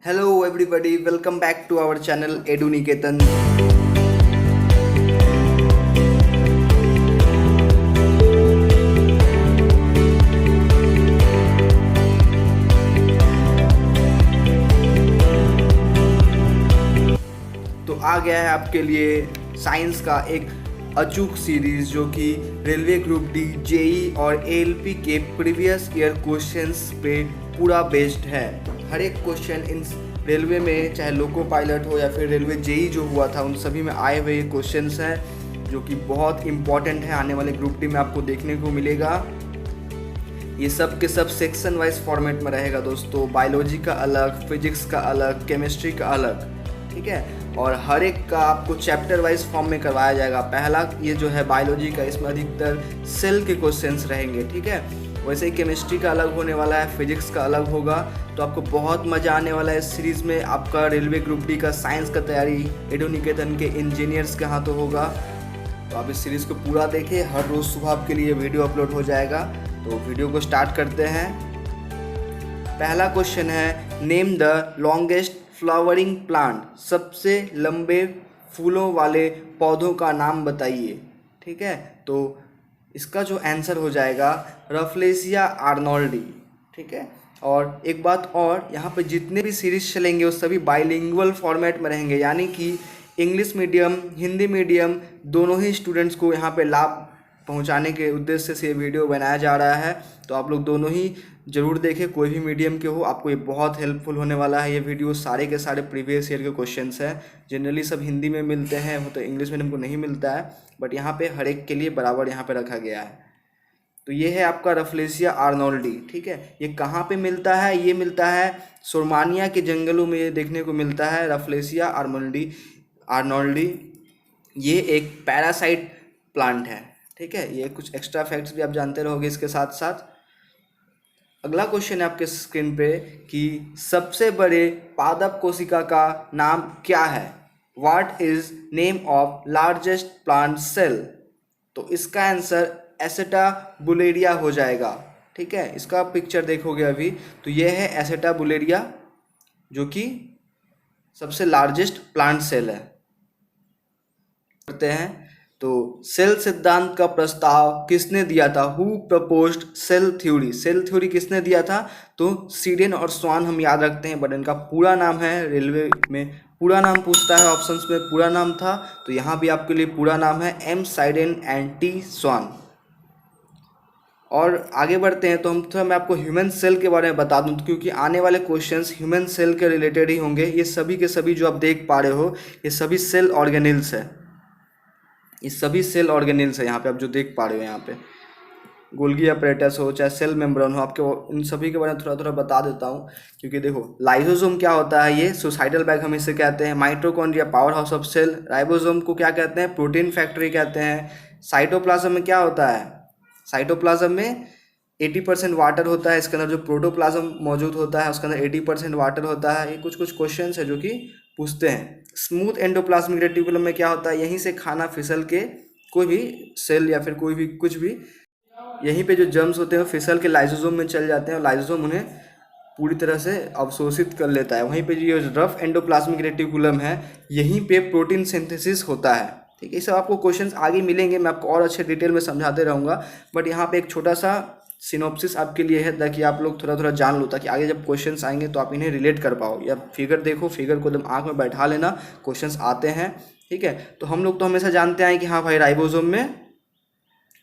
Hello everybody, welcome back to our channel Edu Niketan. तो आ गया है आपके लिए साइंस का एक अचूक सीरीज जो कि रेलवे ग्रुप डी, जेई और एएलपी के प्रीवियस ईयर क्वेश्चंस पे पूरा बेस्ड है। हर एक क्वेश्चन इन रेलवे में, चाहे लोको पायलट हो या फिर रेलवे जेई जो हुआ था, उन सभी में आए हुए क्वेश्चंस हैं जो कि बहुत इंपॉर्टेंट है। आने वाले ग्रुप डी में आपको देखने को मिलेगा। ये सब के सब सेक्शन वाइज फॉर्मेट में रहेगा दोस्तों। बायोलॉजी का अलग, फिजिक्स का अलग, केमिस्ट्री का अलग, ठीक है। और हर एक का आपको चैप्टर वाइज फॉर्म में करवाया जाएगा। पहला ये जो है बायोलॉजी का, इसमें अधिकतर सेल के क्वेश्चंस रहेंगे, ठीक है। वैसे ही केमिस्ट्री का अलग होने वाला है, फिजिक्स का अलग होगा। तो आपको बहुत मज़ा आने वाला है इस सीरीज़ में। आपका रेलवे ग्रुप डी का साइंस का तैयारी एडू निकेतन के इंजीनियर्स के हाथों होगा। तो आप इस सीरीज़ को पूरा देखें। हर रोज़ सुबह आपके लिए वीडियो अपलोड हो जाएगा। तो वीडियो को स्टार्ट करते हैं। पहला क्वेश्चन है, name the longest flowering plant. सबसे लंबे फूलों वाले पौधों का नाम बताइए, ठीक है। तो इसका जो आंसर हो जाएगा रफलेसिया आर्नोल्डी, ठीक है। और एक बात और, यहाँ पे जितने भी सीरीज चलेंगे वो सभी बाइलिंगुअल फॉर्मेट में रहेंगे, यानी कि इंग्लिश मीडियम, हिंदी मीडियम दोनों ही स्टूडेंट्स को यहाँ पे लाभ पहुंचाने के उद्देश्य से ये वीडियो बनाया जा रहा है। तो आप लोग दोनों ही ज़रूर देखें, कोई भी मीडियम के हो, आपको ये बहुत हेल्पफुल होने वाला है। ये वीडियो सारे के सारे प्रीवियस ईयर के क्वेश्चंस हैं। जनरली सब हिंदी में मिलते हैं, वो तो इंग्लिश मीडियम को नहीं मिलता है, बट यहाँ पे हर एक के लिए बराबर यहाँ पे रखा गया है। तो ये है आपका रफलेसिया आर्नोल्डी, ठीक है। ये कहाँ पे मिलता है? ये मिलता है सोरमानिया के जंगलों में, ये देखने को मिलता है रफलेसिया आर्नोल्डी। ये एक पैरासाइट प्लांट है, ठीक है। ये कुछ एक्स्ट्रा फैक्ट्स भी आप जानते रहोगे इसके साथ साथ। अगला क्वेश्चन है आपके स्क्रीन पे कि सबसे बड़े पादप कोशिका का नाम क्या है। What is name of largest plant cell. तो इसका आंसर एसेटाबुलेरिया हो जाएगा, ठीक है। इसका पिक्चर देखोगे अभी, तो ये है एसेटाबुलेरिया जो कि सबसे लार्जेस्ट प्लांट सेल है। करते हैं तो सेल सिद्धांत का प्रस्ताव किसने दिया था। Who proposed cell theory. Cell theory किसने दिया था? तो सीडेन और स्वान हम याद रखते हैं, बट इनका पूरा नाम है, रेलवे में पूरा नाम पूछता है, ऑप्शंस में पूरा नाम था, तो यहाँ भी आपके लिए पूरा नाम है एम साइडेन एंड टी स्वान। और आगे बढ़ते हैं तो मैं आपको ह्यूमन सेल के बारे में बता दूं, क्योंकि आने वाले क्वेश्चंस ह्यूमन सेल के रिलेटेड ही होंगे। ये सभी के सभी जो आप देख पा रहे हो, ये सभी सेल ऑर्गेनेल्स है। ये सभी सेल ऑर्गेनेल्स है यहाँ पे आप जो देख पा रहे हो। यहाँ पे गोल्गी अपरेटस हो, चाहे सेल मेम्ब्रेन हो, आपके इन सभी के बारे में थोड़ा थोड़ा बता देता हूँ। क्योंकि देखो, लाइसोसोम क्या होता है? ये सुसाइडल बैग हम इसे कहते हैं। Mitochondria power house of cell. Ribosome को क्या कहते हैं? प्रोटीन फैक्ट्री कहते हैं। साइटोप्लाज्म में क्या होता है? साइटोप्लाज्म में 80% वाटर होता है। इसके अंदर जो प्रोटोप्लाज्म मौजूद होता है उसके अंदर 80% वाटर होता है। ये कुछ कुछ क्वेश्चन है जो कि पूछते हैं। स्मूथ एंडोप्लाज्मिक रेटिकुलम में क्या होता है? यहीं से खाना फिसल के कोई भी सेल या फिर कोई भी कुछ भी, यहीं पे जो जर्म्स होते हैं वो फिसल के लाइसोसोम में चल जाते हैं और लाइसोसोम उन्हें पूरी तरह से अवशोषित कर लेता है। वहीं पे जो रफ एंडोप्लाज्मिक रेटिकुलम है, यहीं पे प्रोटीन सिंथेसिस होता है, ठीक है। ये सब आपको क्वेश्चंस आगे मिलेंगे, मैं आपको और अच्छे डिटेल में समझाते रहूँगा, बट यहाँ पे एक छोटा सा सिनॉप्सिस आपके लिए है ताकि आप लोग थोड़ा थोड़ा जान लो, ताकि आगे जब क्वेश्चंस आएंगे तो आप इन्हें रिलेट कर पाओ। या फिगर देखो, फिगर को एकदम आँख में बैठा लेना, क्वेश्चंस आते हैं, ठीक है। तो हम लोग तो हमेशा जानते हैं कि हाँ भाई, राइबोसोम में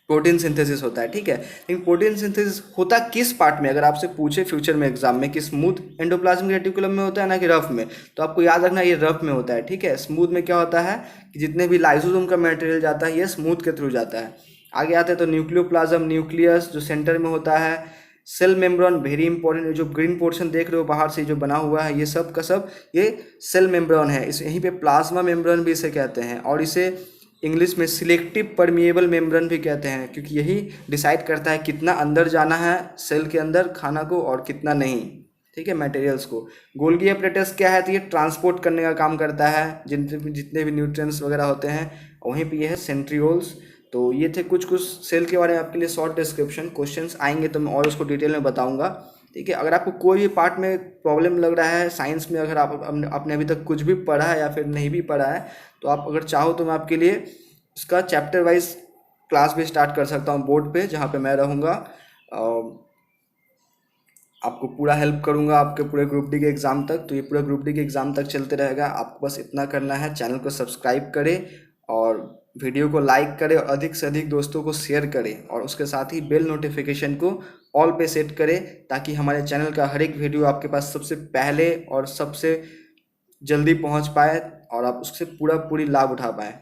प्रोटीन सिंथेसिस होता है, ठीक है। लेकिन प्रोटीन सिंथेसिस होता किस पार्ट में, अगर आपसे पूछे फ्यूचर में एग्जाम में कि स्मूथ एंडोप्लाज्मिक रेटिकुलम में होता है ना कि रफ में, तो आपको याद रखना ये रफ में होता है, ठीक है। स्मूथ में क्या होता है कि जितने भी लाइसोसोम का मटेरियल जाता है ये स्मूथ के थ्रू जाता है। आगे आते हैं तो न्यूक्लियोप्लाज्म, न्यूक्लियस जो सेंटर में होता है। सेल मेम्ब्रेन वेरी इंपॉर्टेंट, जो ग्रीन पोर्शन देख रहे हो बाहर से जो बना हुआ है, ये सब का सब ये सेल मेम्ब्रेन है। इस यहीं पे प्लाज्मा मेम्ब्रेन भी इसे कहते हैं, और इसे इंग्लिश में सिलेक्टिव परमिएबल मेम्ब्रेन भी कहते हैं, क्योंकि यही डिसाइड करता है कितना अंदर जाना है सेल के अंदर खाना को और कितना नहीं, ठीक है, मटेरियल्स को। गोल्गी अपरेटस क्या है? तो ये ट्रांसपोर्ट करने का काम करता है जितने भी न्यूट्रिएंट्स वगैरह होते हैं। वहीं पे ये है सेंट्रियोल्स। तो ये थे कुछ कुछ सेल के बारे में आपके लिए शॉर्ट डिस्क्रिप्शन। क्वेश्चंस आएंगे तो मैं और उसको डिटेल में बताऊंगा, ठीक है। अगर आपको कोई भी पार्ट में प्रॉब्लम लग रहा है साइंस में, अगर आप आपने अभी तक कुछ भी पढ़ा है या फिर नहीं भी पढ़ा है, तो आप अगर चाहो तो मैं आपके लिए इसका चैप्टर वाइज क्लास भी स्टार्ट कर सकता हूँ बोर्ड पे, जहाँ पे मैं रहूँगा। आपको पूरा हेल्प करूंगा आपके पूरे ग्रुप डी के एग्ज़ाम तक। तो ये पूरा ग्रुप डी के एग्ज़ाम तक चलते रहेगा। आपको बस इतना करना है, चैनल को सब्सक्राइब करें और वीडियो को लाइक करें और अधिक से अधिक दोस्तों को शेयर करें, और उसके साथ ही बेल नोटिफिकेशन को ऑल पे सेट करें, ताकि हमारे चैनल का हर एक वीडियो आपके पास सबसे पहले और सबसे जल्दी पहुंच पाए और आप उससे पूरी लाभ उठा पाएँ।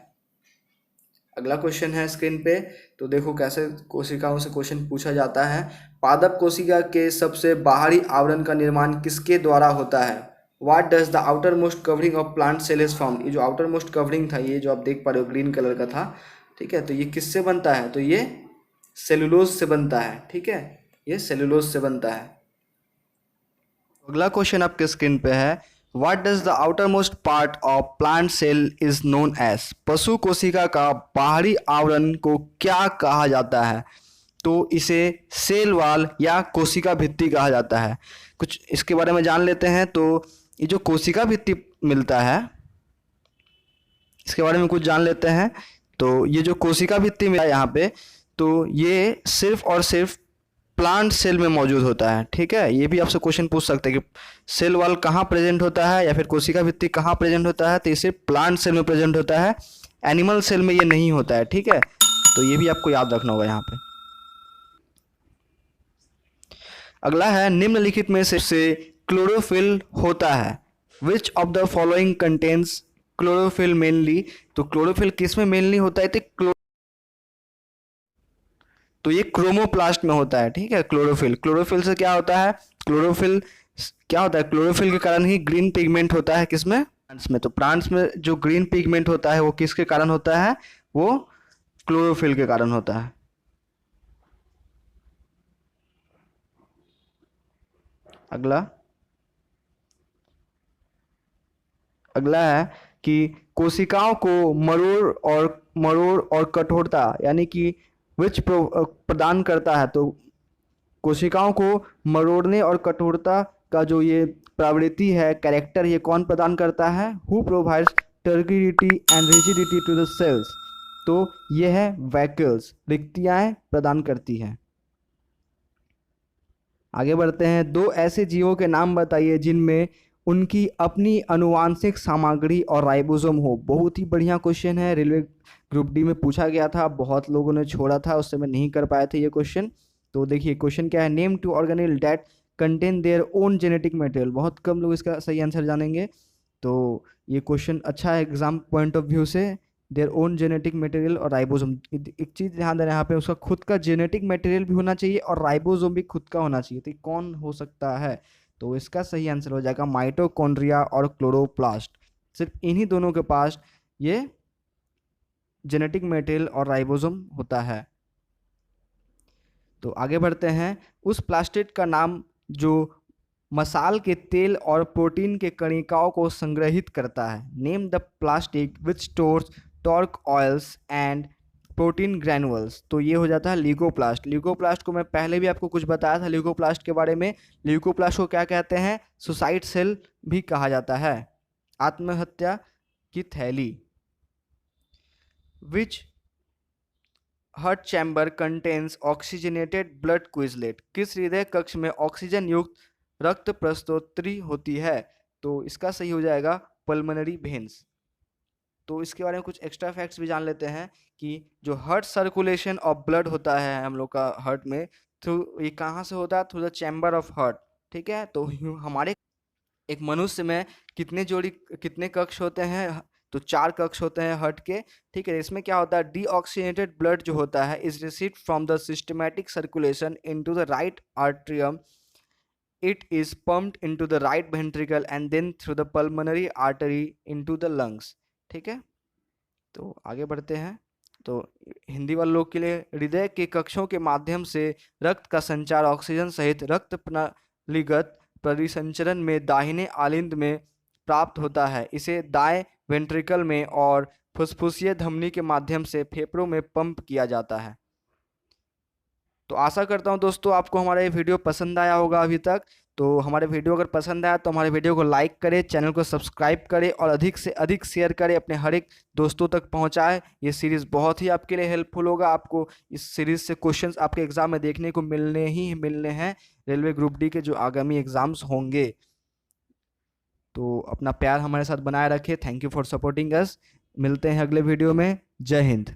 अगला क्वेश्चन है स्क्रीन पे, तो देखो कैसे कोशिकाओं से क्वेश्चन पूछा जाता है। पादप कोशिका के सबसे बाहरी आवरण का निर्माण किसके द्वारा होता है? What does the outermost covering of plant cell is form? ये जो आउटर मोस्ट कवरिंग था, ये जो आप देख पा रहे हो ग्रीन कलर का था, ठीक है, तो ये किससे बनता है? तो ये सेलुलोज से बनता है, ठीक है, ये सेलुलोज से बनता है। अगला क्वेश्चन आपके स्क्रीन पे है, what does the outermost part of plant cell is known as? पशु कोशिका का बाहरी आवरण को क्या कहा जाता है? तो इसे सेल वॉल या कोशिका भित्ति कहा जाता है। कुछ इसके बारे में जान लेते हैं। तो ये जो कोशिका भित्ति मिलता है, इसके बारे में कुछ जान लेते हैं। तो ये जो कोशिका भित्ति मिला है यहाँ पे, तो ये सिर्फ और सिर्फ प्लांट सेल में मौजूद होता है, ठीक है। ये भी आपसे क्वेश्चन पूछ सकते हैं कि सेल वॉल कहाँ प्रेजेंट होता है या फिर कोशिका भित्ति कहाँ प्रेजेंट होता है, तो ये सिर्फ प्लांट सेल में प्रेजेंट होता है, एनिमल सेल में ये नहीं होता है, ठीक है। तो ये भी आपको याद रखना होगा यहाँ पे। अगला है, निम्नलिखित में से क्लोरोफिल होता है? Which of the following contains chlorophyll mainly? तो क्लोरोफिल किस में मेनली होता है? तो ये क्रोमोप्लास्ट में होता है, ठीक है। क्लोरोफिल से क्या होता है? क्लोरोफिल क्या होता है? क्लोरोफिल के कारण ही ग्रीन पिगमेंट होता है। किसमें? प्लांट्स में। तो प्लांट्स में जो ग्रीन पिगमेंट होता है वो किसके कारण होता है? वो क्लोरोफिल के कारण होता है। अगला है कि कोशिकाओं को मरोड़ और कठोरता यानी कि विच प्रदान करता है? तो कोशिकाओं को मरोड़ने और कठोरता का जो ये प्रवृत्ति है, कैरेक्टर, ये कौन प्रदान करता है? Who provides turgidity and rigidity to the cells? तो ये है वैक्यूल्स, रिक्तियाएं प्रदान करती हैं। आगे बढ़ते हैं, दो ऐसे जीवों के नाम बताइए जिनमें उनकी अपनी अनुवांशिक सामग्री और राइबोसोम हो। बहुत ही बढ़िया क्वेश्चन है, रेलवे ग्रुप डी में पूछा गया था, बहुत लोगों ने छोड़ा था, उससे मैं नहीं कर पाए थे ये क्वेश्चन। तो देखिए क्वेश्चन क्या है, name two organelle that contain their own genetic material. बहुत कम लोग इसका सही आंसर जानेंगे, तो ये क्वेश्चन अच्छा है एग्जाम पॉइंट ऑफ व्यू से। देयर ओन जेनेटिक मटेरियल और राइबोसोम, एक चीज़ ध्यान देना यहाँ पे, उसका खुद का जेनेटिक मटेरियल भी होना चाहिए और राइबोसोम भी खुद का होना चाहिए। तो ये कौन हो सकता है? तो इसका सही आंसर हो जाएगा माइटोकॉन्ड्रिया और क्लोरोप्लास्ट। सिर्फ इन्हीं दोनों के पास ये जेनेटिक मटेरियल और राइबोसोम होता है। तो आगे बढ़ते हैं, उस प्लास्टिड का नाम जो मसाल के तेल और प्रोटीन के कणिकाओं को संग्रहित करता है। Name the plastic which stores torque oils and protein granules. तो ये हो जाता है ल्यूकोप्लास्ट। ल्यूकोप्लास्ट को मैं पहले भी आपको कुछ बताया था ल्यूकोप्लास्ट के बारे में। ल्यूकोप्लास्ट को क्या कहते हैं? सुसाइड सेल भी कहा जाता है, आत्महत्या की थैली। Which heart chamber contains oxygenated blood Quizlet? किस हृदय कक्ष में ऑक्सीजन युक्त रक्त प्रस्तोत्री होती है? तो इसका सही हो जाएगा पल्मोनरी वेन्स। तो इसके बारे में कुछ एक्स्ट्रा फैक्ट्स भी जान लेते हैं कि जो हार्ट सर्कुलेशन ऑफ ब्लड होता है हम लोग का हार्ट में, थ्रू ये कहाँ से होता है? Through the chamber of heart, ठीक है। तो हमारे एक मनुष्य में कितने कक्ष होते हैं? तो 4 कक्ष होते हैं हार्ट के, ठीक है। इसमें क्या होता है, डीऑक्सीजनेटेड ब्लड जो होता है is received from the systematic circulation into the right atrium, it is pumped into the right ventricle and then through the pulmonary artery into the lungs, ठीक है। तो आगे बढ़ते हैं, तो हिंदी वाले लोग के लिए, हृदय के कक्षों के माध्यम से रक्त का संचार ऑक्सीजन सहित रक्त प्रणालीगत परिसंचरण में दाहिने आलिंद में प्राप्त होता है। इसे दाएं वेंट्रिकल में और फुस्फुसीय धमनी के माध्यम से फेफड़ों में पंप किया जाता है। तो आशा करता हूँ दोस्तों आपको हमारा ये वीडियो पसंद आया होगा अभी तक। तो हमारे वीडियो अगर पसंद आया तो हमारे वीडियो को लाइक करें, चैनल को सब्सक्राइब करें और अधिक से अधिक शेयर करें, अपने हर एक दोस्तों तक पहुंचाएं। ये सीरीज़ बहुत ही आपके लिए हेल्पफुल होगा। आपको इस सीरीज़ से क्वेश्चंस आपके एग्जाम में देखने को मिलने हैं, रेलवे ग्रुप डी के जो आगामी एग्जाम्स होंगे। तो अपना प्यार हमारे साथ बनाए रखें। Thank you for supporting us. मिलते हैं अगले वीडियो में। जय हिंद।